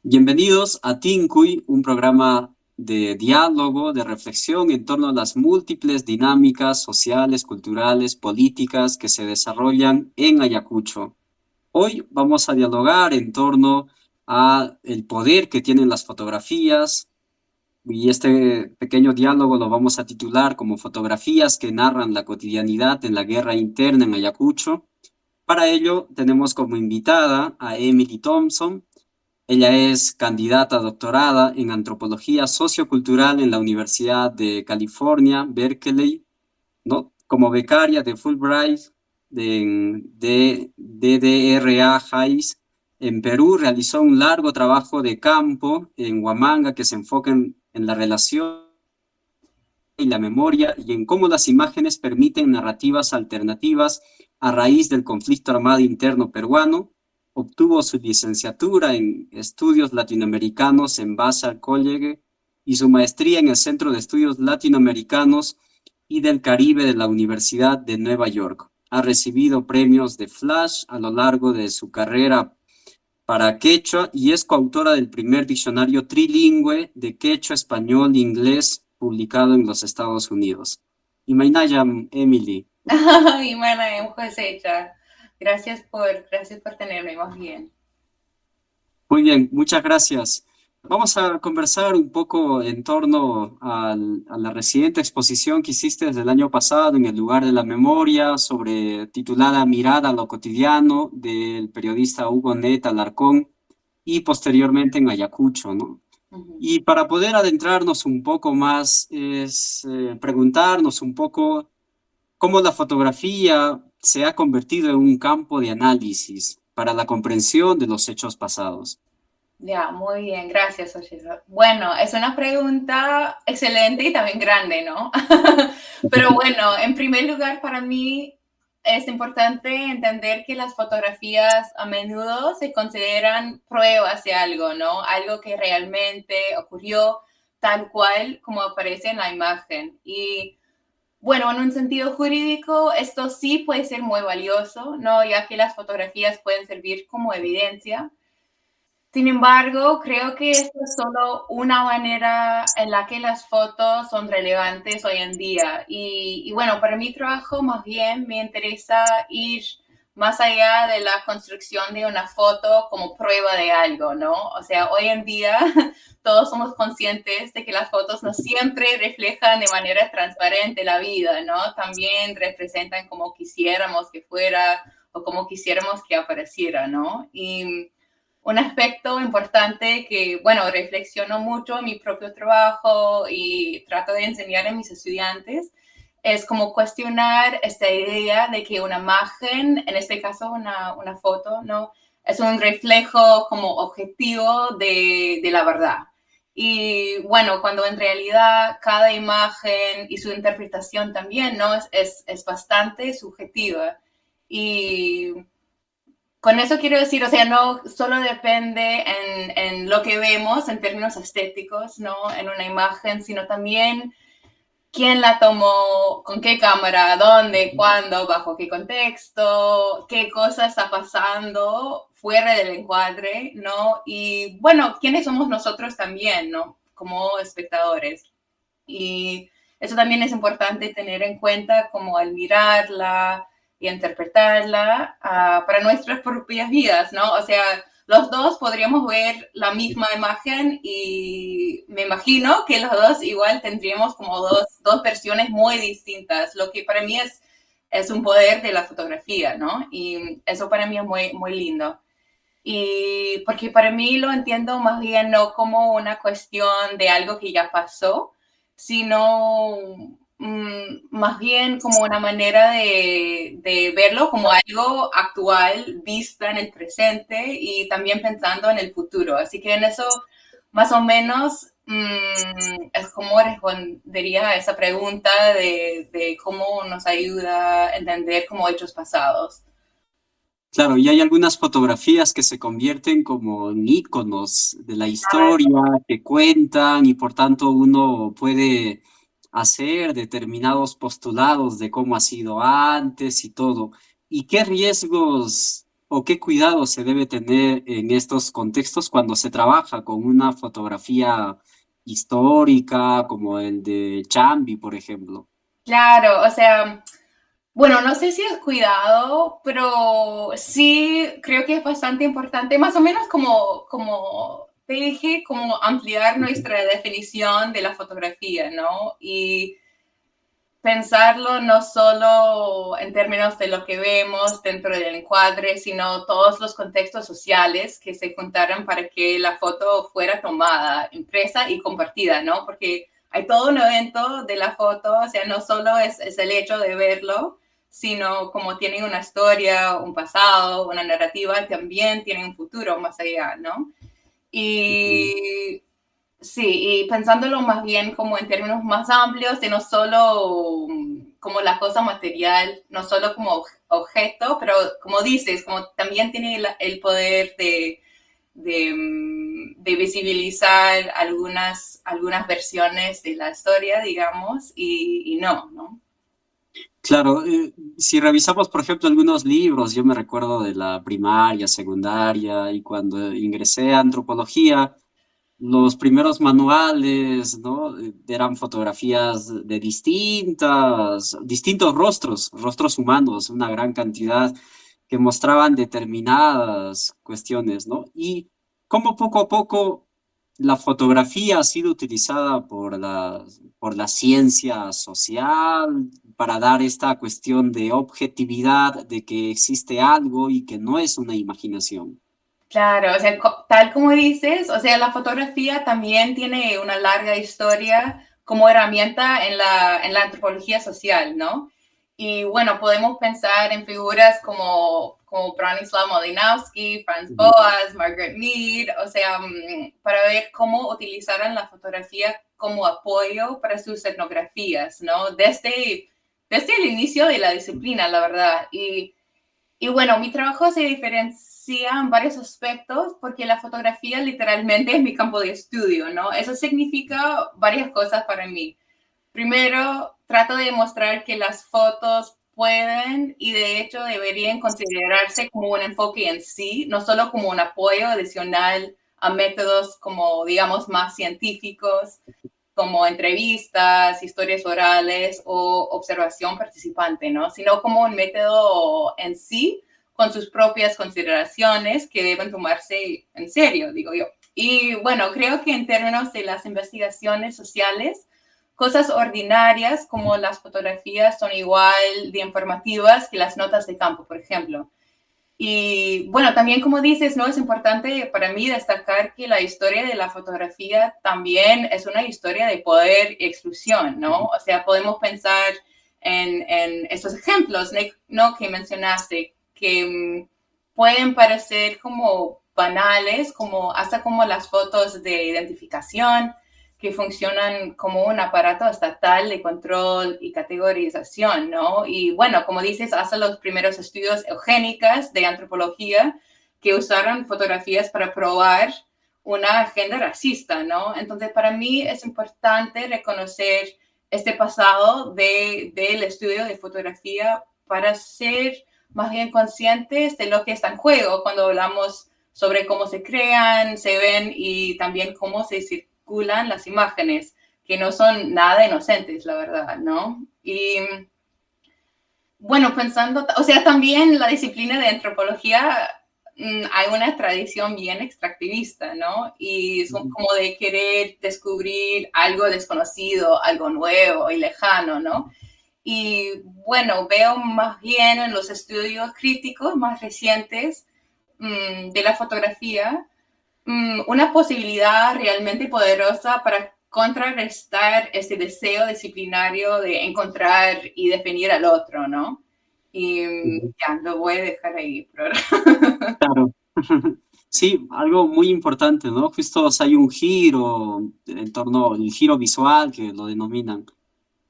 Bienvenidos a Tincuy, un programa de diálogo, de reflexión en torno a las múltiples dinámicas sociales, culturales, políticas que se desarrollan en Ayacucho. Hoy vamos a dialogar en torno a el poder que tienen las fotografías y este pequeño diálogo lo vamos a titular como Fotografías que narran la cotidianidad en la guerra interna en Ayacucho. Para ello tenemos como invitada a Emily Thompson. Ella es candidata doctorada en antropología sociocultural en la Universidad de California, Berkeley, ¿no? Como becaria de Fulbright de DDRA Hayes. En Perú realizó un largo trabajo de campo en Huamanga que se enfoca en la relación y la memoria y en cómo las imágenes permiten narrativas alternativas a raíz del conflicto armado interno peruano. Obtuvo su licenciatura en estudios latinoamericanos en Vassar College y su maestría en el Centro de Estudios Latinoamericanos y del Caribe de la Universidad de Nueva York. Ha recibido premios de Flash a lo largo de su carrera para quechua y es coautora del primer diccionario trilingüe de quechua, español e inglés publicado en los Estados Unidos. Imaynaya, Emily. Ay, mana, en cosecha. Gracias por tenerme más bien. Muy bien, muchas gracias. Vamos a conversar un poco en torno a la reciente exposición que hiciste desde el año pasado en el lugar de la memoria, titulada Mirada a lo cotidiano, del periodista Hugo Net Alarcón, y posteriormente en Ayacucho, ¿no? Ujú. Y para poder adentrarnos un poco más, es preguntarnos un poco cómo la fotografía se ha convertido en un campo de análisis para la comprensión de los hechos pasados. Ya, muy bien, gracias, Oshiro. Bueno, es una pregunta excelente y también grande, ¿no? Pero bueno, en primer lugar, para mí es importante entender que las fotografías a menudo se consideran pruebas de algo, ¿no? Algo que realmente ocurrió tal cual como aparece en la imagen. Y bueno, en un sentido jurídico, esto sí puede ser muy valioso, ¿no? Ya que las fotografías pueden servir como evidencia. Sin embargo, creo que esto es solo una manera en la que las fotos son relevantes hoy en día. Y bueno, para mi trabajo más bien me interesa ir más allá de la construcción de una foto como prueba de algo, ¿no? O sea, hoy en día todos somos conscientes de que las fotos no siempre reflejan de manera transparente la vida, ¿no? También representan como quisiéramos que fuera o como quisiéramos que apareciera, ¿no? Y un aspecto importante que, bueno, reflexiono mucho en mi propio trabajo y trato de enseñar a mis estudiantes es como cuestionar esta idea de que una imagen, en este caso una foto, ¿no? Es un reflejo como objetivo de la verdad. Y bueno, cuando en realidad cada imagen y su interpretación también, ¿no? Es bastante subjetiva. Y con eso quiero decir, o sea, no solo depende en lo que vemos en términos estéticos, ¿no? En una imagen, sino también quién la tomó, con qué cámara, dónde, cuándo, bajo qué contexto, qué cosa está pasando fuera del encuadre, ¿no? Y bueno, quiénes somos nosotros también, ¿no? Como espectadores. Y eso también es importante tener en cuenta como al mirarla y interpretarla para nuestras propias vidas, ¿no? O sea, los dos podríamos ver la misma imagen y me imagino que los dos igual tendríamos como dos versiones muy distintas, lo que para mí es un poder de la fotografía, ¿no? Y eso para mí es muy, muy lindo. Y porque para mí lo entiendo más bien no como una cuestión de algo que ya pasó, sino más bien como una manera de verlo como algo actual, vista en el presente y también pensando en el futuro. Así que en eso, más o menos, es como respondería a esa pregunta de cómo nos ayuda a entender como hechos pasados. Claro, y hay algunas fotografías que se convierten como en íconos de la historia, que cuentan y por tanto uno puede hacer determinados postulados de cómo ha sido antes y todo. ¿Y qué riesgos o qué cuidado se debe tener en estos contextos cuando se trabaja con una fotografía histórica como el de Chambi, por ejemplo? Claro, o sea, bueno, no sé si es cuidado, pero sí creo que es bastante importante, más o menos como te dije, como ampliar Ujú. nuestra definición de la fotografía, ¿no? Y pensarlo no solo en términos de lo que vemos dentro del encuadre, sino todos los contextos sociales que se juntaron para que la foto fuera tomada, impresa y compartida, ¿no? Porque hay todo un evento de la foto, o sea, no solo es el hecho de verlo, sino como tienen una historia, un pasado, una narrativa, también tienen un futuro más allá, ¿no? Ujú. Y sí, y pensándolo más bien como en términos más amplios, de no solo como la cosa material, no solo como objeto, pero como dices, como también tiene el poder de visibilizar algunas versiones de la historia, digamos, y no, ¿no? Claro, si revisamos, por ejemplo, algunos libros, yo me recuerdo de la primaria, secundaria, y cuando ingresé a antropología, los primeros manuales, ¿no? Eran fotografías de distintos rostros, rostros humanos, una gran cantidad que mostraban determinadas cuestiones, ¿no? Y cómo poco a poco la fotografía ha sido utilizada por la ciencia social para dar esta cuestión de objetividad, de que existe algo y que no es una imaginación. Claro, o sea, tal como dices, o sea, la fotografía también tiene una larga historia como herramienta en la antropología social, ¿no? Y bueno, podemos pensar en figuras como Bronislaw Malinowski, Franz Ujú. Boas, Margaret Mead, o sea, para ver cómo utilizaron la fotografía como apoyo para sus etnografías, ¿no? Desde el inicio de la disciplina, la verdad. Y bueno, mi trabajo se diferencia en varios aspectos porque la fotografía literalmente es mi campo de estudio, ¿no? Eso significa varias cosas para mí. Primero, trato de demostrar que las fotos pueden y de hecho deberían considerarse como un enfoque en sí, no solo como un apoyo adicional a métodos como, digamos, más científicos como entrevistas, historias orales o observación participante, ¿no? Sino como un método en sí, con sus propias consideraciones que deben tomarse en serio, digo yo. Y bueno, creo que en términos de las investigaciones sociales, cosas ordinarias como las fotografías son igual de informativas que las notas de campo, por ejemplo. Y bueno, también como dices, ¿no? Es importante para mí destacar que la historia de la fotografía también es una historia de poder y exclusión, ¿no? O sea, podemos pensar en esos ejemplos, ¿no? Que mencionaste, que pueden parecer como banales, como hasta como las fotos de identificación, que funcionan como un aparato estatal de control y categorización, ¿no? Y bueno, como dices, hasta los primeros estudios eugénicos de antropología que usaron fotografías para probar una agenda racista, ¿no? Entonces, para mí es importante reconocer este pasado del estudio de fotografía para ser más bien conscientes de lo que está en juego cuando hablamos sobre cómo se crean, se ven y también cómo se circulan las imágenes, que no son nada inocentes, la verdad, ¿no? Y bueno, pensando, o sea, también la disciplina de antropología, hay una tradición bien extractivista, ¿no? Y son como de querer descubrir algo desconocido, algo nuevo y lejano, ¿no? Y bueno, veo más bien en los estudios críticos más recientes de la fotografía una posibilidad realmente poderosa para contrarrestar este deseo disciplinario de encontrar y definir al otro, ¿no? Y Ujú. ya, lo voy a dejar ahí. Pero... Claro. Sí, algo muy importante, ¿no? Justo hay un giro en torno al giro visual que lo denominan.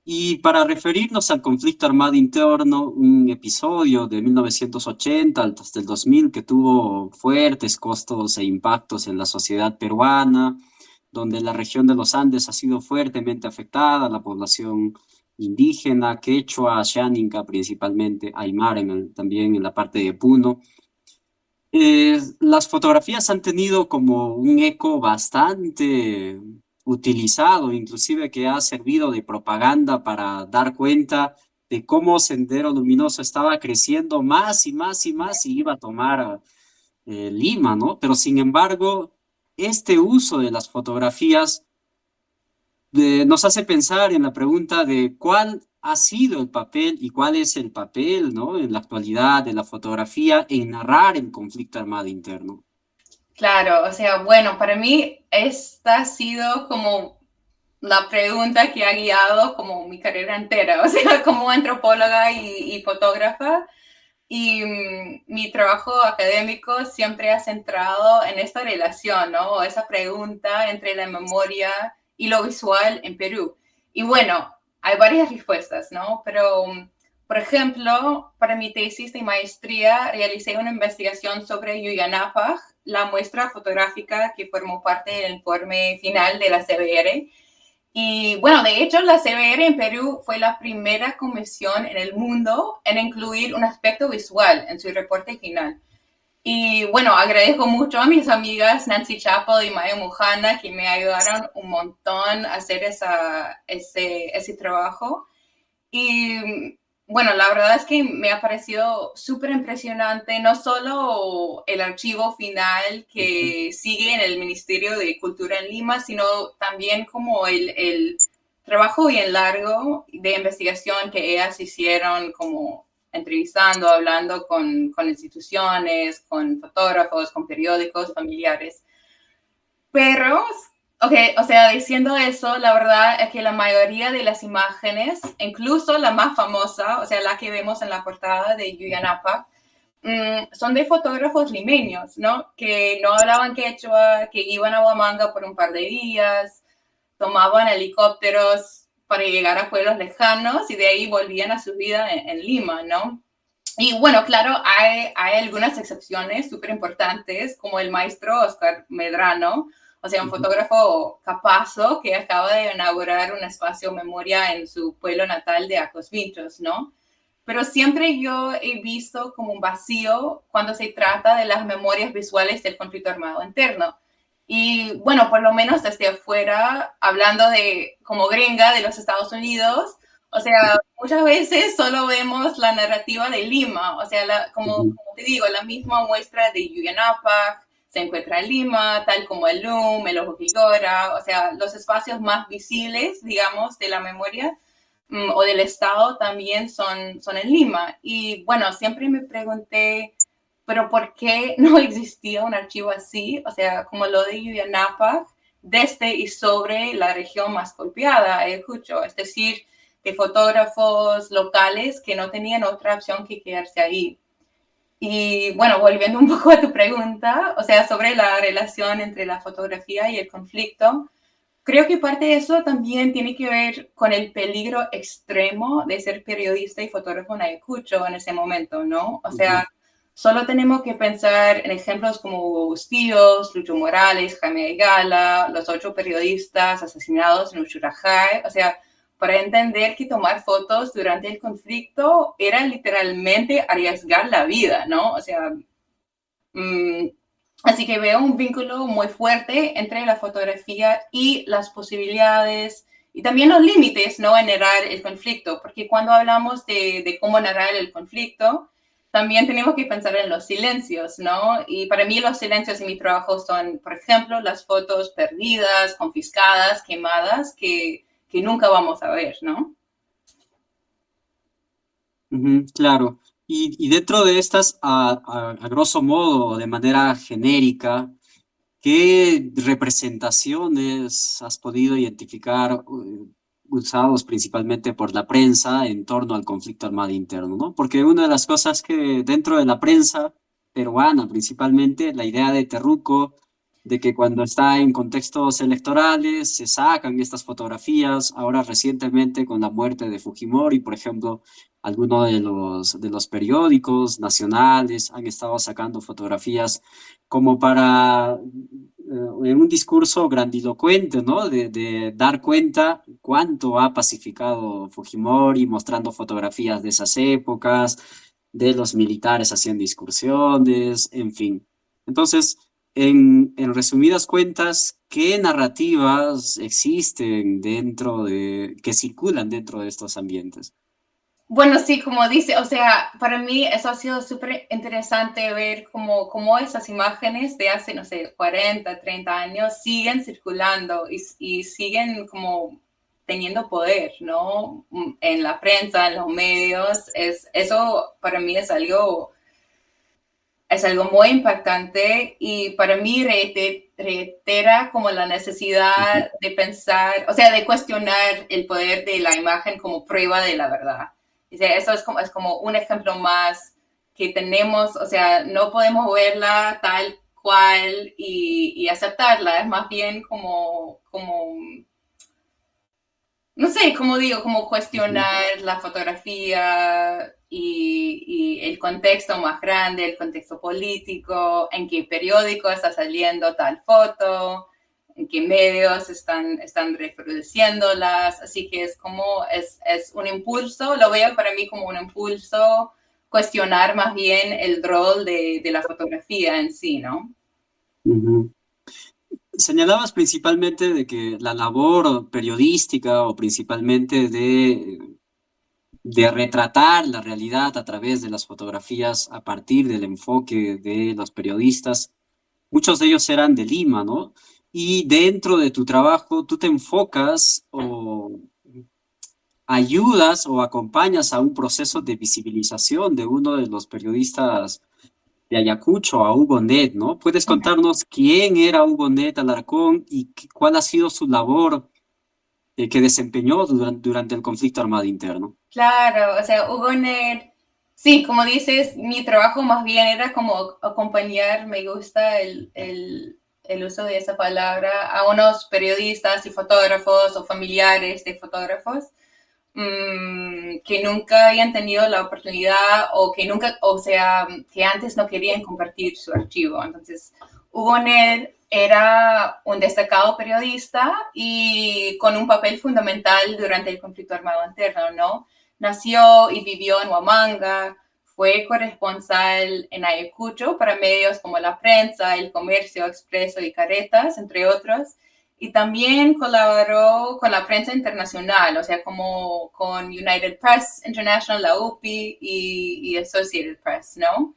Y para referirnos al conflicto armado interno, un episodio de 1980 hasta el 2000 que tuvo fuertes costos e impactos en la sociedad peruana, donde la región de los Andes ha sido fuertemente afectada, la población indígena, quechua, xáninga principalmente, aymara también en la parte de Puno. Las fotografías han tenido como un eco bastante utilizado, inclusive que ha servido de propaganda para dar cuenta de cómo Sendero Luminoso estaba creciendo más y más y más y iba a tomar Lima, ¿no? Pero sin embargo, este uso de las fotografías nos hace pensar en la pregunta de cuál ha sido el papel y cuál es el papel, ¿no? En la actualidad de la fotografía en narrar el conflicto armado interno. Claro, o sea, bueno, para mí esta ha sido como la pregunta que ha guiado como mi carrera entera, o sea, como antropóloga y fotógrafa. Y mi trabajo académico siempre ha centrado en esta relación, ¿no? O esa pregunta entre la memoria y lo visual en Perú. Y bueno, hay varias respuestas, ¿no? Pero, por ejemplo, para mi tesis de maestría realicé una investigación sobre Yuyanapac, la muestra fotográfica que formó parte del informe final de la CBR. Y bueno, de hecho, la CBR en Perú fue la primera comisión en el mundo en incluir un aspecto visual en su reporte final. Y bueno, agradezco mucho a mis amigas Nancy Chappell y Maya Mujana que me ayudaron un montón a hacer ese trabajo. Y bueno, la verdad es que me ha parecido súper impresionante, no solo el archivo final que sigue en el Ministerio de Cultura en Lima, sino también como el trabajo bien largo de investigación que ellas hicieron, como entrevistando, hablando con instituciones, con fotógrafos, con periódicos, familiares. Pero, ok, o sea, diciendo eso, la verdad es que la mayoría de las imágenes, incluso la más famosa, o sea, la que vemos en la portada de Yuyanapa, son de fotógrafos limeños, ¿no? Que no hablaban quechua, que iban a Huamanga por un par de días, tomaban helicópteros para llegar a pueblos lejanos y de ahí volvían a su vida en Lima, ¿no? Y bueno, claro, hay algunas excepciones súper importantes, como el maestro Oscar Medrano, o sea, un fotógrafo capazo que acaba de inaugurar un espacio memoria en su pueblo natal de Acos Vinchos, ¿no? Pero siempre yo he visto como un vacío cuando se trata de las memorias visuales del conflicto armado interno. Y bueno, por lo menos desde afuera, hablando de como gringa de los Estados Unidos, o sea, muchas veces solo vemos la narrativa de Lima, o sea, como te digo, la misma muestra de Yuyanapac se encuentra en Lima, tal como el LUM, el Ojo Quigora, o sea, los espacios más visibles, digamos, de la memoria o del Estado también son en Lima. Y bueno, siempre me pregunté, pero ¿por qué no existía un archivo así? O sea, como lo de Yuyanapac, desde y sobre la región más golpeada, Ayacucho, es decir, de fotógrafos locales que no tenían otra opción que quedarse ahí. Y bueno, volviendo un poco a tu pregunta, o sea, sobre la relación entre la fotografía y el conflicto, creo que parte de eso también tiene que ver con el peligro extremo de ser periodista y fotógrafo en Ayacucho en ese momento, ¿no? O sea, solo tenemos que pensar en ejemplos como Hugo Bustillos, Lucho Morales, Jaime Aygala, los 8 periodistas asesinados en Uchurajay. O sea, para entender que tomar fotos durante el conflicto era literalmente arriesgar la vida, ¿no? O sea, así que veo un vínculo muy fuerte entre la fotografía y las posibilidades y también los límites, ¿no? En narrar el conflicto, porque cuando hablamos de cómo narrar el conflicto, también tenemos que pensar en los silencios, ¿no? Y para mí los silencios en mi trabajo son, por ejemplo, las fotos perdidas, confiscadas, quemadas, que nunca vamos a ver, ¿no? Claro. Y dentro de estas, a grosso modo, de manera genérica, ¿qué representaciones has podido identificar usados principalmente por la prensa en torno al conflicto armado interno, ¿no? Porque una de las cosas que dentro de la prensa peruana principalmente, la idea de Terruco, de que cuando está en contextos electorales se sacan estas fotografías, ahora recientemente con la muerte de Fujimori, por ejemplo, algunos de los periódicos nacionales han estado sacando fotografías como para en un discurso grandilocuente, ¿no? De dar cuenta cuánto ha pacificado Fujimori, mostrando fotografías de esas épocas, de los militares haciendo excursiones, en fin. Entonces, en resumidas cuentas, ¿qué narrativas existen que circulan dentro de estos ambientes? Bueno, sí, como dice, o sea, para mí eso ha sido súper interesante ver cómo esas imágenes de hace, no sé, 40, 30 años siguen circulando y siguen como teniendo poder, ¿no? En la prensa, en los medios. Eso para mí es algo muy impactante y para mí reitera como la necesidad de pensar, o sea, de cuestionar el poder de la imagen como prueba de la verdad. O sea, eso es como un ejemplo más que tenemos, o sea, no podemos verla tal cual y aceptarla, es más bien como no sé, como digo, como Ujú, cuestionar la fotografía y el contexto más grande, el contexto político, en qué periódico está saliendo tal foto, en qué medios están reproduciéndolas. Así que es un impulso, lo veo para mí como un impulso cuestionar más bien el rol de la fotografía en sí, ¿no? ujú. Señalabas principalmente de que la labor periodística o principalmente de retratar la realidad a través de las fotografías a partir del enfoque de los periodistas, muchos de ellos eran de Lima, ¿no? Y dentro de tu trabajo, tú te enfocas o ayudas o acompañas a un proceso de visibilización de uno de los periodistas de Ayacucho, a Hugo Net, ¿no? ¿Puedes contarnos quién era Hugo Net Alarcón y cuál ha sido su labor que desempeñó durante el conflicto armado interno? Claro, o sea, Hugo Net, sí, como dices, mi trabajo más bien era como acompañar, me gusta el uso de esa palabra, a unos periodistas y fotógrafos o familiares de fotógrafos que nunca habían tenido la oportunidad o que nunca, o sea, que antes no querían compartir su archivo. Entonces, Hugo Ned era un destacado periodista y con un papel fundamental durante el conflicto armado interno, ¿no? Nació y vivió en Huamanga, fue corresponsal en Ayacucho para medios como La Prensa, El Comercio, Expreso y Caretas, entre otros, y también colaboró con la prensa internacional, o sea, como con United Press International, la UPI y Associated Press, ¿no?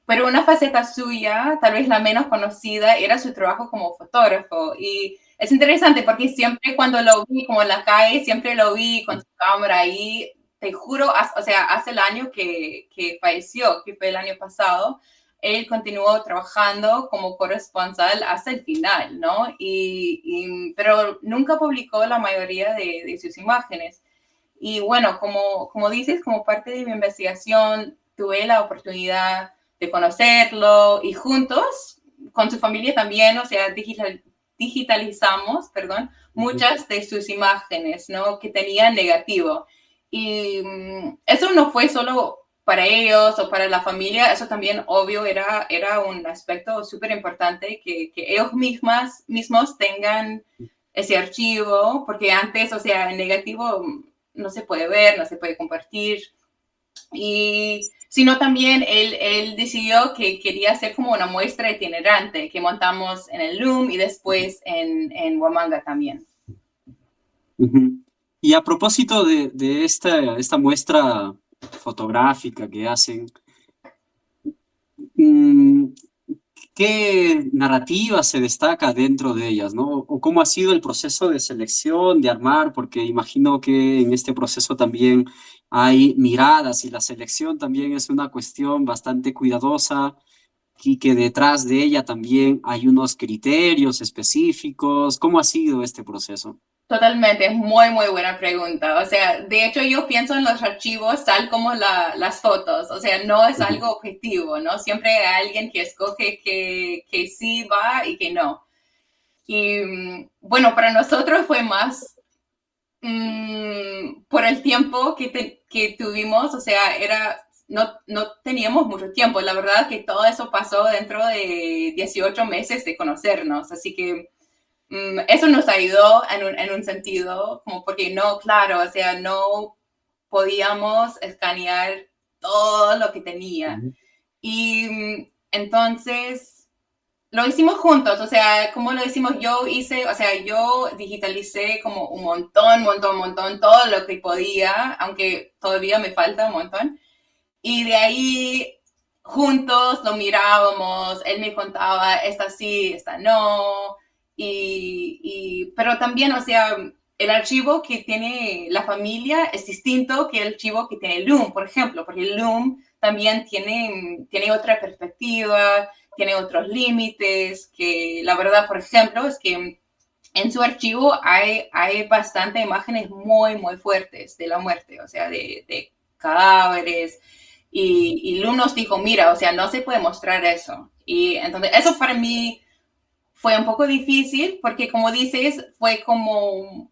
Pero una faceta suya, tal vez la menos conocida, era su trabajo como fotógrafo. Y es interesante porque siempre cuando lo vi como en la calle, siempre lo vi con su cámara ahí, te juro, o sea, hace el año que falleció, que fue el año pasado, él continuó trabajando como corresponsal hasta el final, ¿no? Pero nunca publicó la mayoría de sus imágenes. Y bueno, como dices, como parte de mi investigación, tuve la oportunidad de conocerlo y juntos, con su familia también, o sea, digitalizamos, perdón, muchas de sus imágenes, ¿no? Que tenían negativo. Y eso no fue solo para ellos o para la familia, eso también, obvio, era un aspecto súper importante que ellos mismos tengan ese archivo, porque antes, o sea, en negativo no se puede ver, no se puede compartir. Y sino también él decidió que quería hacer como una muestra itinerante que montamos en el Loom y después en Huamanga también. Ujú. Y a propósito de esta muestra fotográfica que hacen, mm, ¿qué narrativa se destaca dentro de ellas, ¿no? ¿O cómo ha sido el proceso de selección, de armar? Porque imagino que en este proceso también hay miradas y la selección también es una cuestión bastante cuidadosa y que detrás de ella también hay unos criterios específicos. ¿Cómo ha sido este proceso? Totalmente, es muy, muy buena pregunta. O sea, de hecho yo pienso en los archivos tal como las fotos, o sea, no es Ujú, algo objetivo, ¿no? Siempre hay alguien que escoge que sí va y que no. Y bueno, para nosotros fue más por el tiempo que tuvimos, o sea, no teníamos mucho tiempo. La verdad que todo eso pasó dentro de 18 meses de conocernos, así que eso nos ayudó en un sentido, como porque no, claro, o sea, no podíamos escanear todo lo que tenía. Y entonces lo hicimos juntos, o sea, ¿cómo lo hicimos? Yo digitalicé como un montón, todo lo que podía, aunque todavía me falta un montón. Y de ahí juntos lo mirábamos, él me contaba, esta sí, esta no, pero también, o sea, el archivo que tiene la familia es distinto que el archivo que tiene Loom, por ejemplo, porque Loom también tiene otra perspectiva, tiene otros límites, que la verdad, por ejemplo, es que en su archivo hay bastante imágenes muy fuertes de la muerte, o sea, de cadáveres, y Lu nos dijo, mira, o sea, no se puede mostrar eso. Y entonces eso para mí fue un poco difícil porque, como dices, fue como,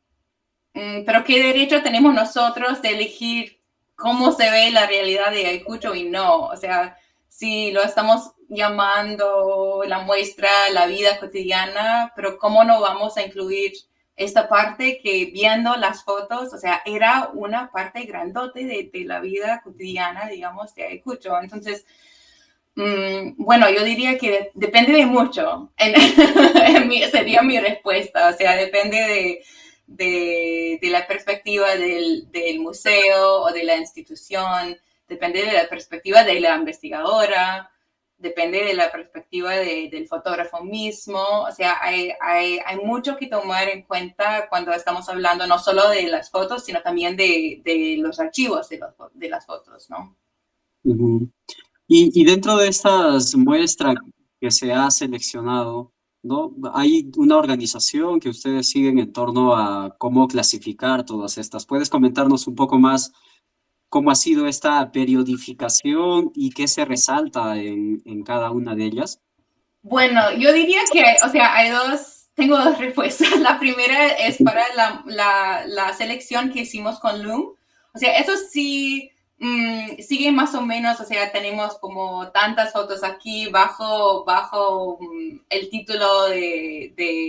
pero ¿qué derecho tenemos nosotros de elegir cómo se ve la realidad de Ayacucho y no? O sea, si lo estamos llamando la muestra, la vida cotidiana, pero ¿cómo no vamos a incluir esta parte que viendo las fotos, o sea, era una parte grandote de la vida cotidiana, digamos, de Ayacucho? Entonces, bueno, yo diría que depende de mucho. Sería mi respuesta. O sea, depende de la perspectiva del museo o de la institución, depende de la perspectiva de la investigadora, depende de la perspectiva del fotógrafo mismo. O sea, hay mucho que tomar en cuenta cuando estamos hablando no solo de las fotos, sino también de los archivos de las fotos, ¿no? Ujú. Y dentro de estas muestras que se ha seleccionado, ¿no? Hay una organización que ustedes siguen en torno a cómo clasificar todas estas. ¿Puedes comentarnos un poco más cómo ha sido esta periodificación y qué se resalta en cada una de ellas? Bueno, yo diría que, o sea, tengo dos respuestas. La primera es para la selección que hicimos con Loom. O sea, eso sí sigue más o menos, o sea, tenemos como tantas fotos aquí bajo el título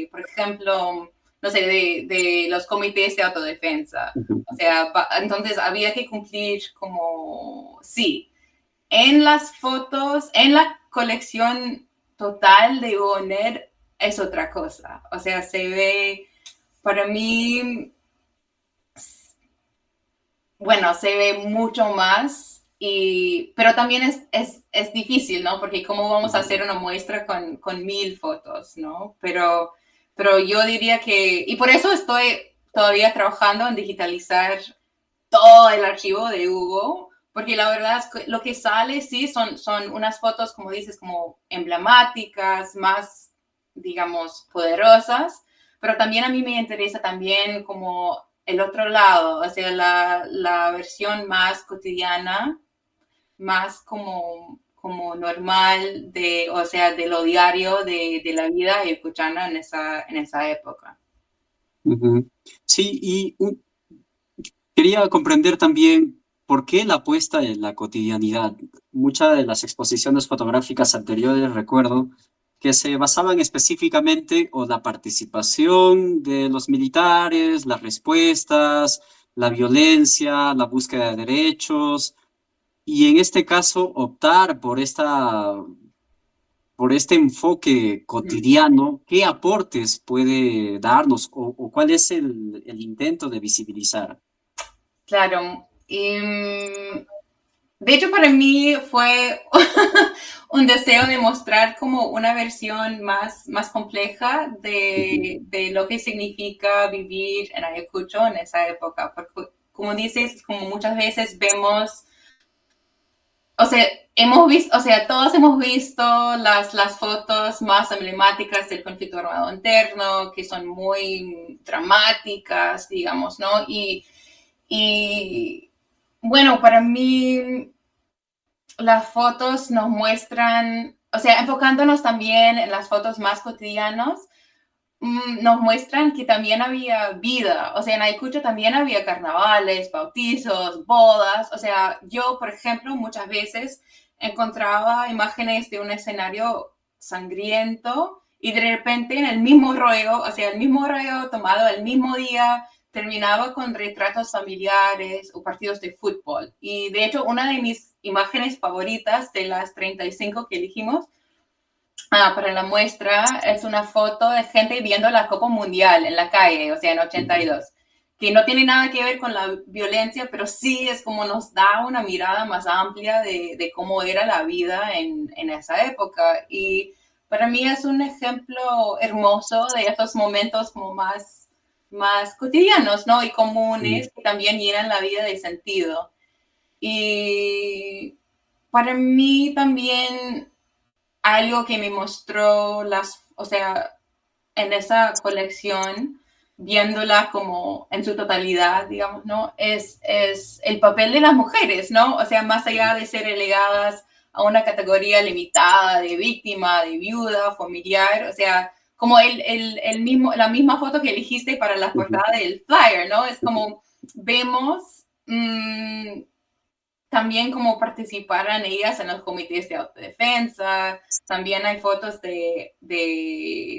por ejemplo, no sé, de los comités de autodefensa. Ujú. O sea, entonces había que cumplir como, sí, en las fotos, en la colección total de Goner es otra cosa. O sea, se ve, para mí, bueno, se ve mucho más, pero también es difícil, ¿no? Porque cómo vamos a hacer una muestra con 1000 fotos, ¿no? Pero yo diría que, y por eso estoy todavía trabajando en digitalizar todo el archivo de Hugo, porque la verdad es que lo que sale, sí, son unas fotos, como dices, como emblemáticas, más, digamos, poderosas, pero también a mí me interesa también como el otro lado, o sea, la versión más cotidiana, más como normal o sea, de lo diario de la vida ayacuchana en esa época. Ujú. Sí, quería comprender también por qué la apuesta en la cotidianidad. Muchas de las exposiciones fotográficas anteriores recuerdo que se basaban específicamente en la participación de los militares, las respuestas, la violencia, la búsqueda de derechos, y en este caso optar por este enfoque cotidiano. ¿Qué aportes puede darnos o cuál es el intento de visibilizar? Claro. De hecho, para mí fue un deseo de mostrar como una versión más compleja de lo que significa vivir en Ayacucho en esa época. Porque, como dices, como muchas veces vemos, o sea, todos hemos visto las fotos más emblemáticas del conflicto armado interno, que son muy dramáticas, digamos, ¿no? Y bueno, para mí las fotos nos muestran, o sea, enfocándonos también en las fotos más cotidianas, nos muestran que también había vida. O sea, en Ayacucho también había carnavales, bautizos, bodas. O sea, yo, por ejemplo, muchas veces encontraba imágenes de un escenario sangriento y de repente en el mismo rollo, o sea, el mismo rollo tomado el mismo día, terminaba con retratos familiares o partidos de fútbol. Y de hecho, una de mis imágenes favoritas de las 35 que elegimos para la muestra es una foto de gente viendo la Copa Mundial en la calle, o sea, en 82, que no tiene nada que ver con la violencia, pero sí es como nos da una mirada más amplia de cómo era la vida en esa época. Y para mí es un ejemplo hermoso de esos momentos como más cotidianos, ¿no? Y comunes, que también llenan la vida de sentido. Y para mí también algo que me mostró o sea, en esa colección, viéndola como en su totalidad, digamos, ¿no? Es el papel de las mujeres, ¿no? O sea, más allá de ser relegadas a una categoría limitada de víctima, de viuda, familiar, o sea, como la misma foto que elegiste para la portada del flyer, ¿no? Es como vemos también como participaran ellas en los comités de autodefensa. También hay fotos de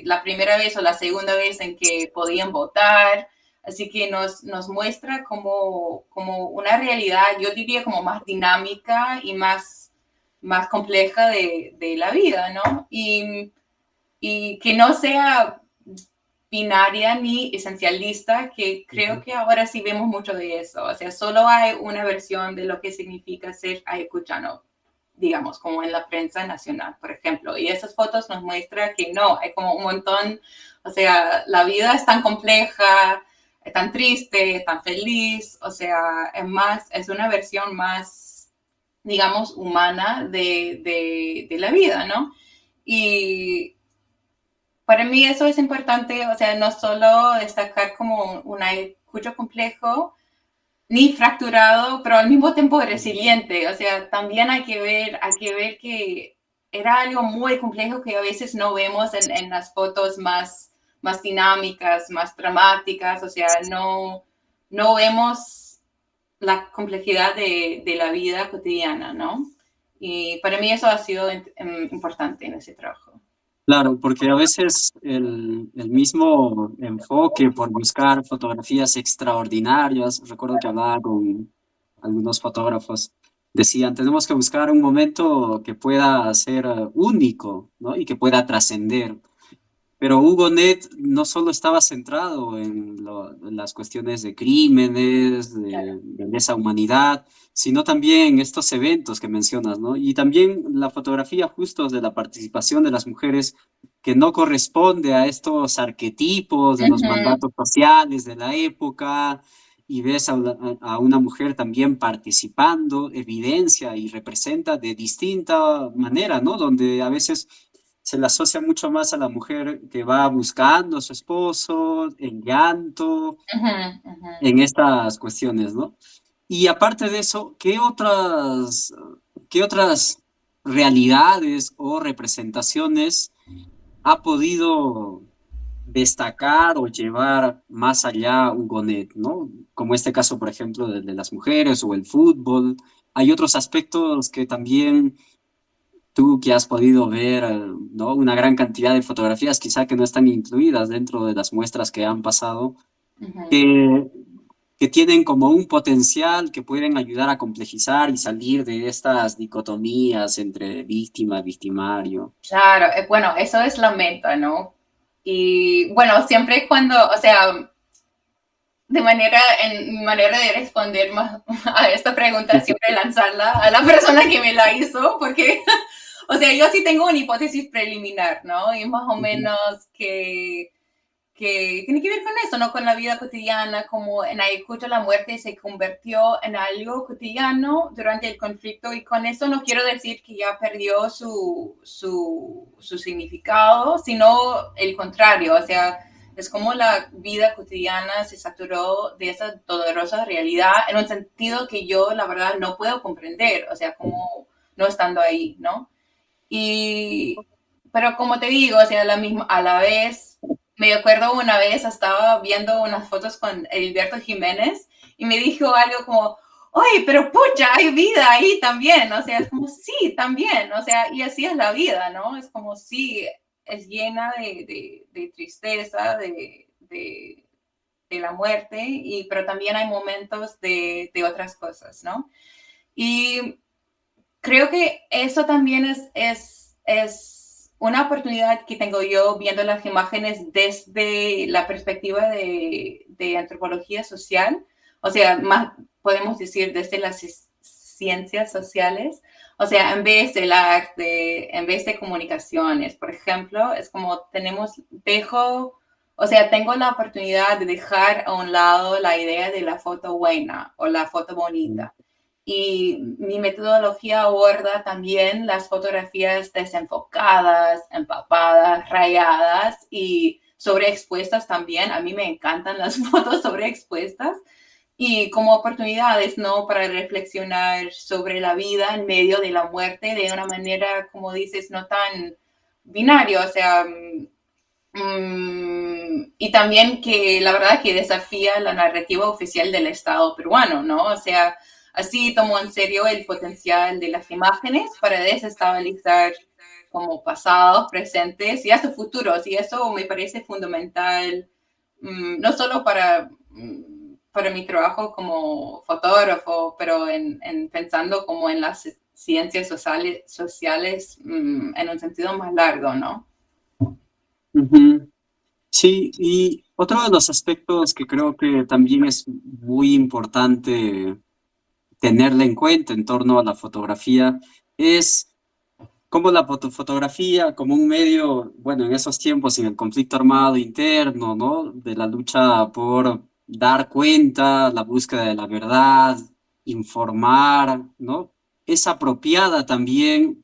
la primera vez o la segunda vez en que podían votar. Así que nos muestra como una realidad, yo diría como más dinámica y más compleja de la vida, ¿no? Y que no sea binaria ni esencialista, que creo que ahora sí vemos mucho de eso. O sea, solo hay una versión de lo que significa ser ayacuchano, digamos, como en la prensa nacional, por ejemplo. Y esas fotos nos muestran que no, hay como un montón, o sea, la vida es tan compleja, es tan triste, tan feliz, o sea, es una versión más, digamos, humana de la vida, ¿no? Y para mí eso es importante, o sea, no solo destacar como un ayacucho complejo, ni fracturado, pero al mismo tiempo resiliente. O sea, también hay que ver que era algo muy complejo que a veces no vemos en las fotos más dinámicas, más dramáticas. O sea, no vemos la complejidad de la vida cotidiana, ¿no? Y para mí eso ha sido importante en ese trabajo. Claro, porque a veces el mismo enfoque por buscar fotografías extraordinarias, recuerdo que hablaba con algunos fotógrafos, decían, tenemos que buscar un momento que pueda ser único, ¿no? Y que pueda trascender. Pero Hugo Net no solo estaba centrado en las cuestiones de crímenes, de lesa humanidad, sino también estos eventos que mencionas, ¿no? Y también la fotografía justo de la participación de las mujeres que no corresponde a estos arquetipos de los mandatos sociales de la época, y ves a una mujer también participando, evidencia y representa de distinta manera, ¿no? Donde a veces se le asocia mucho más a la mujer que va buscando a su esposo, en llanto, en estas cuestiones, ¿no? Y aparte de eso, qué otras realidades o representaciones ha podido destacar o llevar más allá Hugonet, ¿no? Como este caso, por ejemplo, de las mujeres o el fútbol. Hay otros aspectos que también tú que has podido ver, ¿no? Una gran cantidad de fotografías, quizá que no están incluidas dentro de las muestras que han pasado, que, que tienen como un potencial que pueden ayudar a complejizar y salir de estas dicotomías entre víctima, victimario. Claro, bueno, eso es la meta, ¿no? Y bueno, siempre cuando, o sea, en mi manera de responder más a esta pregunta, siempre lanzarla a la persona que me la hizo, porque, o sea, yo sí tengo una hipótesis preliminar, ¿no? Y más o menos que tiene que ver con eso, ¿no? Con la vida cotidiana, como en Ayacucho la muerte se convirtió en algo cotidiano durante el conflicto, y con eso no quiero decir que ya perdió su significado, sino el contrario, o sea, es como la vida cotidiana se saturó de esa dolorosa realidad en un sentido que yo, la verdad, no puedo comprender, o sea, como no estando ahí, ¿no? Pero como te digo, o sea, a la vez, me acuerdo una vez estaba viendo unas fotos con Heriberto Jiménez y me dijo algo como, oye, pero pucha, hay vida ahí también, o sea, es como, sí, también, o sea, y así es la vida, ¿no? Es como, sí, es llena de tristeza, de la muerte, pero también hay momentos de otras cosas, ¿no? Y creo que eso también es una oportunidad que tengo yo viendo las imágenes desde la perspectiva de antropología social, o sea, más podemos decir desde las ciencias sociales, o sea, en vez del arte, en vez de comunicaciones, por ejemplo, es como tengo la oportunidad de dejar a un lado la idea de la foto buena o la foto bonita. Y mi metodología aborda también las fotografías desenfocadas, empapadas, rayadas y sobreexpuestas también. A mí me encantan las fotos sobreexpuestas y como oportunidades, ¿no? Para reflexionar sobre la vida en medio de la muerte de una manera, como dices, no tan binario, o sea, y también que la verdad que desafía la narrativa oficial del Estado peruano, ¿no? O sea, así tomó en serio el potencial de las imágenes para desestabilizar como pasados, presentes y hasta futuros. Y eso me parece fundamental, no solo para mi trabajo como fotógrafo, pero pensando como en las ciencias sociales en un sentido más largo, ¿no? Ujú. Sí, y otro de los aspectos que creo que también es muy importante tenerle en cuenta en torno a la fotografía es cómo la fotografía como un medio, bueno, en esos tiempos, en el conflicto armado interno, ¿no? De la lucha por dar cuenta, la búsqueda de la verdad, informar, ¿no? Es apropiada también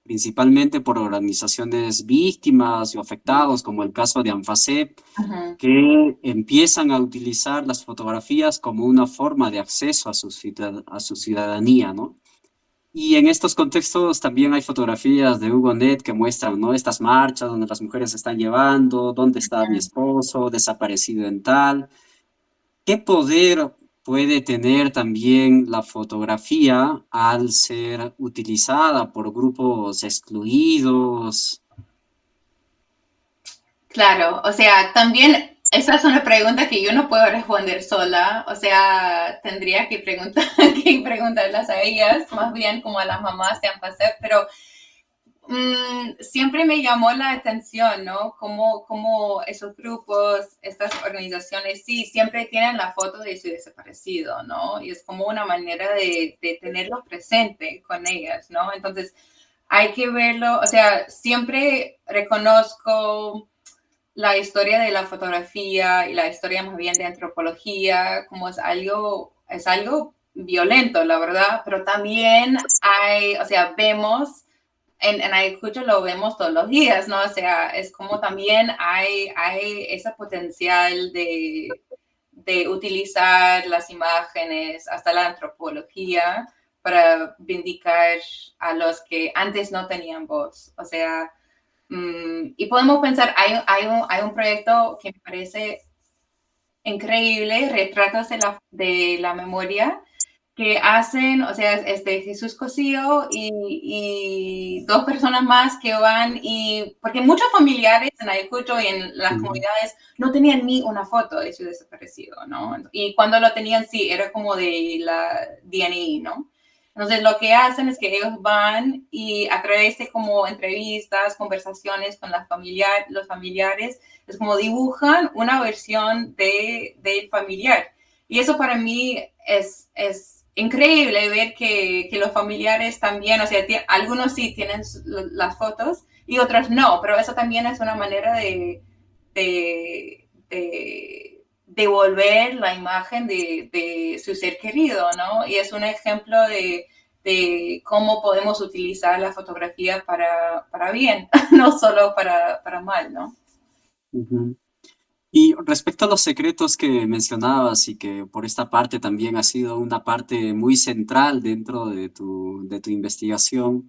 principalmente por organizaciones víctimas y afectados, como el caso de ANFACEP, Ujú. que empiezan a utilizar las fotografías como una forma de acceso a a su ciudadanía, ¿no? Y en estos contextos también hay fotografías de Hugo Net que muestran, ¿no? Estas marchas donde las mujeres se están llevando, dónde está mi esposo, desaparecido en tal. ¿Qué poder puede tener también la fotografía al ser utilizada por grupos excluidos? Claro, o sea, también esa es una pregunta que yo no puedo responder sola, o sea, tendría que que preguntarlas a ellas, más bien como a las mamás de Ampasep, pero siempre me llamó la atención, ¿no? Cómo esos grupos, estas organizaciones, sí, siempre tienen la foto de su desaparecido, ¿no? Y es como una manera de tenerlo presente con ellas, ¿no? Entonces, hay que verlo, o sea, siempre reconozco la historia de la fotografía y la historia más bien de antropología, como es algo violento, la verdad, pero también hay, o sea, vemos, en Ayacucho lo vemos todos los días, ¿no? O sea, es como también hay ese potencial de utilizar las imágenes, hasta la antropología, para vindicar a los que antes no tenían voz. O sea, y podemos pensar, hay un proyecto que me parece increíble, Retratos de la Memoria, que hacen, o sea, es de Jesús Cosío y dos personas más que van porque muchos familiares en Ayacucho y en las Ujú. comunidades no tenían ni una foto de su desaparecido, ¿no? Y cuando lo tenían, sí, era como de la DNI, ¿no? Entonces, lo que hacen es que ellos van y a través de como entrevistas, conversaciones con los familiares, es como dibujan una versión del familiar. Y eso para mí es increíble ver que los familiares también, o sea, algunos sí tienen las fotos y otros no, pero eso también es una manera de devolver la imagen de su ser querido, ¿no? Y es un ejemplo de cómo podemos utilizar la fotografía para bien, no solo para mal, ¿no? Ujú. Y respecto a los secretos que mencionabas y que por esta parte también ha sido una parte muy central dentro de de tu investigación,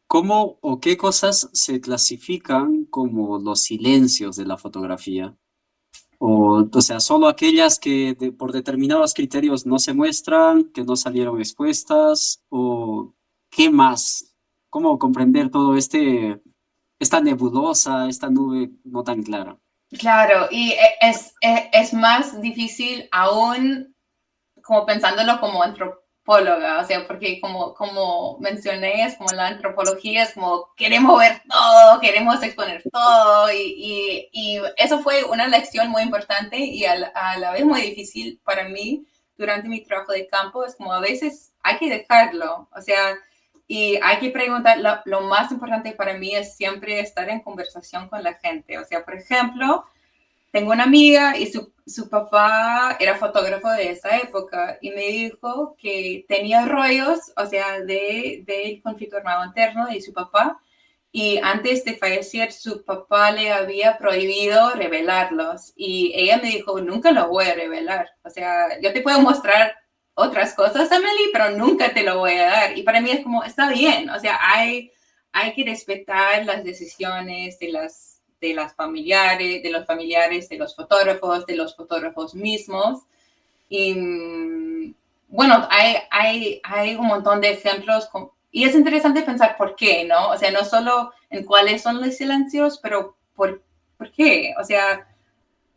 ¿cómo o qué cosas se clasifican como los silencios de la fotografía? O sea, solo aquellas que por determinados criterios no se muestran, que no salieron expuestas, o qué más, cómo comprender todo esta nebulosa, esta nube no tan clara. Claro, y es más difícil aún como pensándolo como antropóloga, o sea, porque como mencioné, es como la antropología, es como queremos ver todo, queremos exponer todo, y eso fue una lección muy importante y a la vez muy difícil para mí durante mi trabajo de campo, es como a veces hay que dejarlo, o sea, y hay que preguntar, lo más importante para mí es siempre estar en conversación con la gente, o sea, por ejemplo, tengo una amiga y su papá era fotógrafo de esa época y me dijo que tenía rollos, o sea, del conflicto armado interno de su papá y antes de fallecer su papá le había prohibido revelarlos y ella me dijo, nunca lo voy a revelar, o sea, yo te puedo mostrar otras cosas, Amelie, pero nunca te lo voy a dar. Y para mí es como, está bien, o sea, hay que respetar las decisiones de los familiares, de los fotógrafos mismos. Y bueno, hay un montón de ejemplos y es interesante pensar por qué, ¿no? O sea, no solo en cuáles son los silencios, pero por qué. O sea,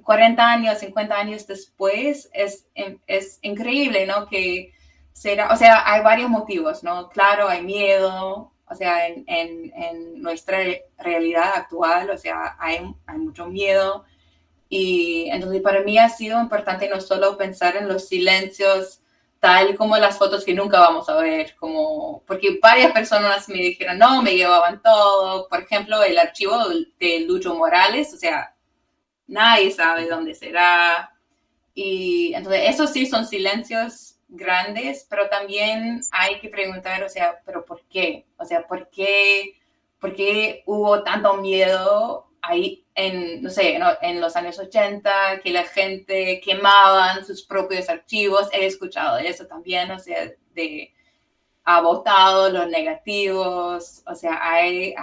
40 años, 50 años después, es increíble, ¿no? Que será, o sea, hay varios motivos, ¿no? Claro, hay miedo, o sea, en nuestra realidad actual, o sea, hay mucho miedo. Y entonces para mí ha sido importante no solo pensar en los silencios tal como las fotos que nunca vamos a ver, como, porque varias personas me dijeron, no, me llevaban todo, por ejemplo, el archivo de Lucho Morales, o sea, nadie sabe dónde será. Y entonces, esos sí son silencios grandes, pero también hay que preguntar, o sea, ¿pero por qué? O sea, por qué hubo tanto miedo ahí en, no sé, en los años 80, que la gente quemaban sus propios archivos? He escuchado de eso también, o sea, ha votado los negativos, o sea, hay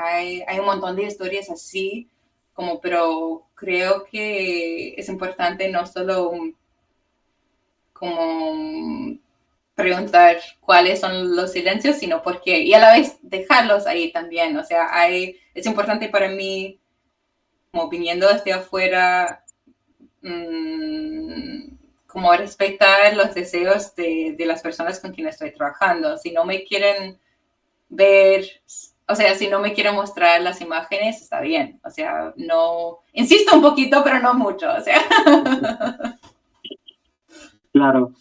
un montón de historias así, como, pero creo que es importante no solo como preguntar cuáles son los silencios, sino por qué, y a la vez dejarlos ahí también, o sea, es importante para mí, como viniendo desde afuera, como respetar los deseos de las personas con quienes estoy trabajando. Si no me quieren ver, o sea, si no me quieren mostrar las imágenes, está bien. O sea, no, insisto un poquito, pero no mucho, o sea. Claro.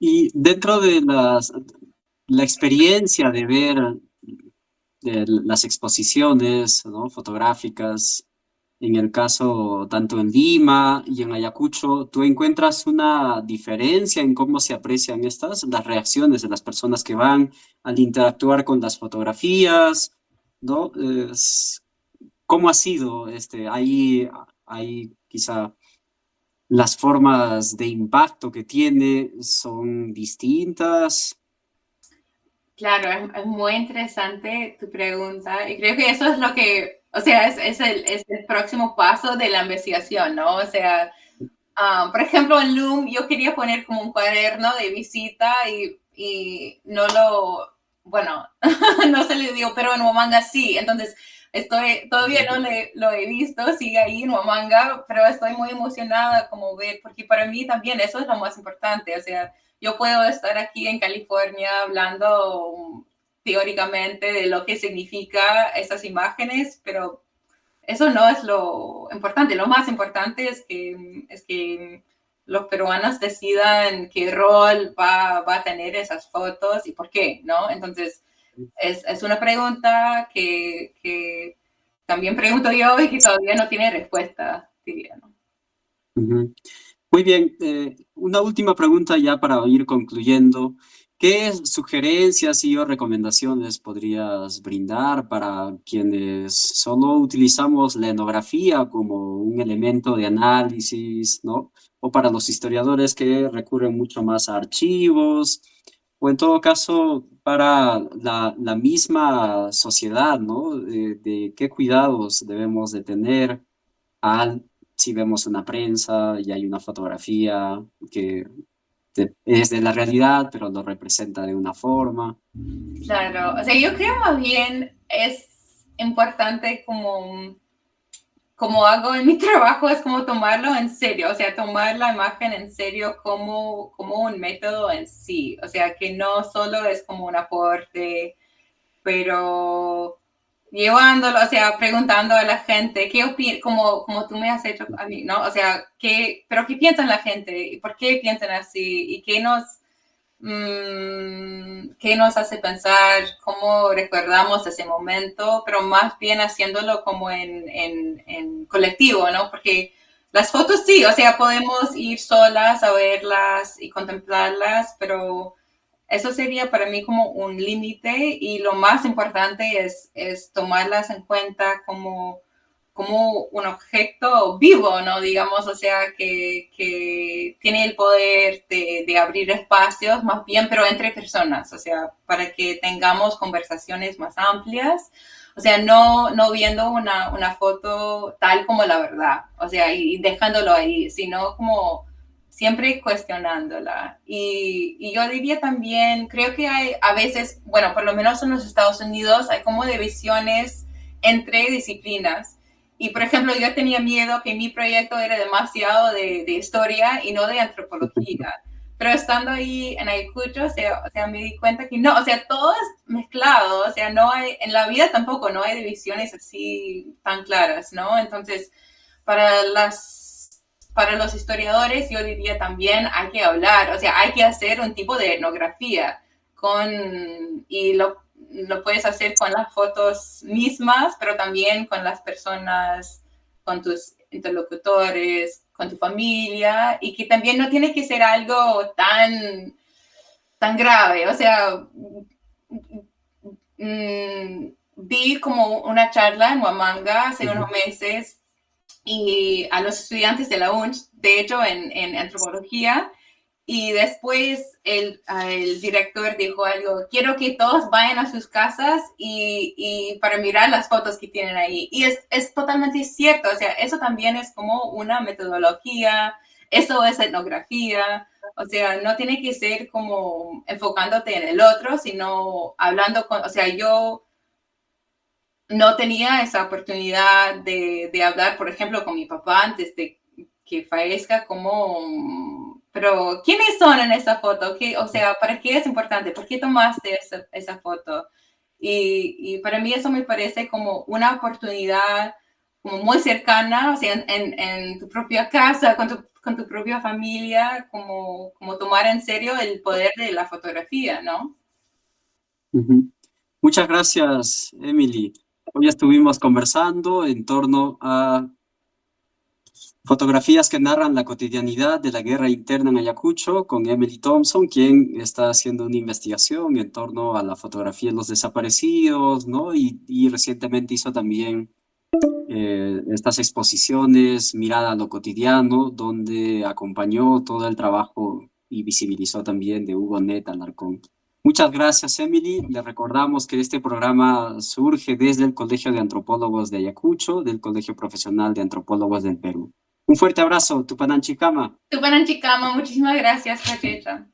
Y dentro de la experiencia de ver las exposiciones, ¿no? Fotográficas, en el caso tanto en Lima y en Ayacucho, ¿tú encuentras una diferencia en cómo se aprecian las reacciones de las personas que van al interactuar con las fotografías, ¿no? ¿Cómo ha sido? Hay quizá las formas de impacto que tiene son distintas. Claro, es muy interesante tu pregunta y creo que eso es lo que, o sea, es el próximo paso de la investigación, ¿no? O sea, por ejemplo, en Loom yo quería poner como un cuaderno de visita y no bueno, no se le dio, pero en Huamanga sí. Entonces, todavía no lo he visto, sigue ahí en Huamanga, pero estoy muy emocionada como ver, porque para mí también eso es lo más importante. O sea, yo puedo estar aquí en California hablando teóricamente de lo que significa esas imágenes, pero eso no es lo importante. Lo más importante es que los peruanos decidan qué rol va a tener esas fotos y por qué, ¿no? Entonces, es una pregunta que también pregunto yo y que todavía no tiene respuesta, diría, ¿no? Ujú. Muy bien, una última pregunta ya para ir concluyendo. ¿Qué sugerencias y o recomendaciones podrías brindar para quienes solo utilizamos la etnografía como un elemento de análisis, ¿no? O para los historiadores que recurren mucho más a archivos, o en todo caso para la misma sociedad, ¿no? De qué cuidados debemos de tener al si vemos una prensa y hay una fotografía que es de la realidad, pero lo representa de una forma. Claro, o sea, yo creo más bien es importante como como hago en mi trabajo es como tomarlo en serio, o sea, tomar la imagen en serio como un método en sí, o sea, que no solo es como un aporte, pero llevándolo, o sea, preguntando a la gente, ¿qué opina? Como tú me has hecho a mí, ¿no? O sea, ¿pero qué piensa la gente? ¿Y por qué piensan así? ¿Y qué nos hace pensar? ¿Cómo recordamos ese momento? Pero más bien haciéndolo como en colectivo, ¿no? Porque las fotos sí, o sea, podemos ir solas a verlas y contemplarlas, pero eso sería para mí como un límite y lo más importante es tomarlas en cuenta como un objeto vivo, ¿no? Digamos, o sea, que tiene el poder de abrir espacios más bien, pero entre personas, o sea, para que tengamos conversaciones más amplias, o sea, no viendo una foto tal como la verdad, o sea, y dejándolo ahí, sino como siempre cuestionándola. Y yo diría también, creo que hay a veces, bueno, por lo menos en los Estados Unidos, hay como divisiones entre disciplinas. Y, por ejemplo, yo tenía miedo que mi proyecto era demasiado de historia y no de antropología. Pero estando ahí en Ayacucho, o sea, me di cuenta que no, o sea, todo es mezclado, o sea, no hay, en la vida tampoco, no hay divisiones así tan claras, ¿no? Entonces, para para los historiadores, yo diría también hay que hablar, o sea, hay que hacer un tipo de etnografía y lo puedes hacer con las fotos mismas, pero también con las personas, con tus interlocutores, con tu familia, y que también no tiene que ser algo tan grave. O sea, vi como una charla en Huamanga hace unos meses y a los estudiantes de la UNCH, de hecho en antropología, y después el director dijo algo, quiero que todos vayan a sus casas y para mirar las fotos que tienen ahí. Y es totalmente cierto, o sea, eso también es como una metodología, eso es etnografía, o sea, no tiene que ser como enfocándote en el otro, sino hablando con, o sea, yo no tenía esa oportunidad de hablar, por ejemplo, con mi papá antes de que fallezca, pero ¿quiénes son en esa foto? O sea, ¿para qué es importante? ¿Por qué tomaste esa foto? Y para mí eso me parece como una oportunidad como muy cercana, o sea, en tu propia casa, con tu propia familia, como tomar en serio el poder de la fotografía, ¿no? Muchas gracias, Emily. Hoy estuvimos conversando en torno a fotografías que narran la cotidianidad de la guerra interna en Ayacucho con Emily Thompson, quien está haciendo una investigación en torno a la fotografía de los desaparecidos, ¿no? Y recientemente hizo también estas exposiciones Mirada a lo cotidiano, donde acompañó todo el trabajo y visibilizó también de Hugo Net Alarcón. Muchas gracias, Emily. Le recordamos que este programa surge desde el Colegio de Antropólogos de Ayacucho, del Colegio Profesional de Antropólogos del Perú. Un fuerte abrazo, Tupananchikama. Tupananchikama, muchísimas gracias, Pachecha.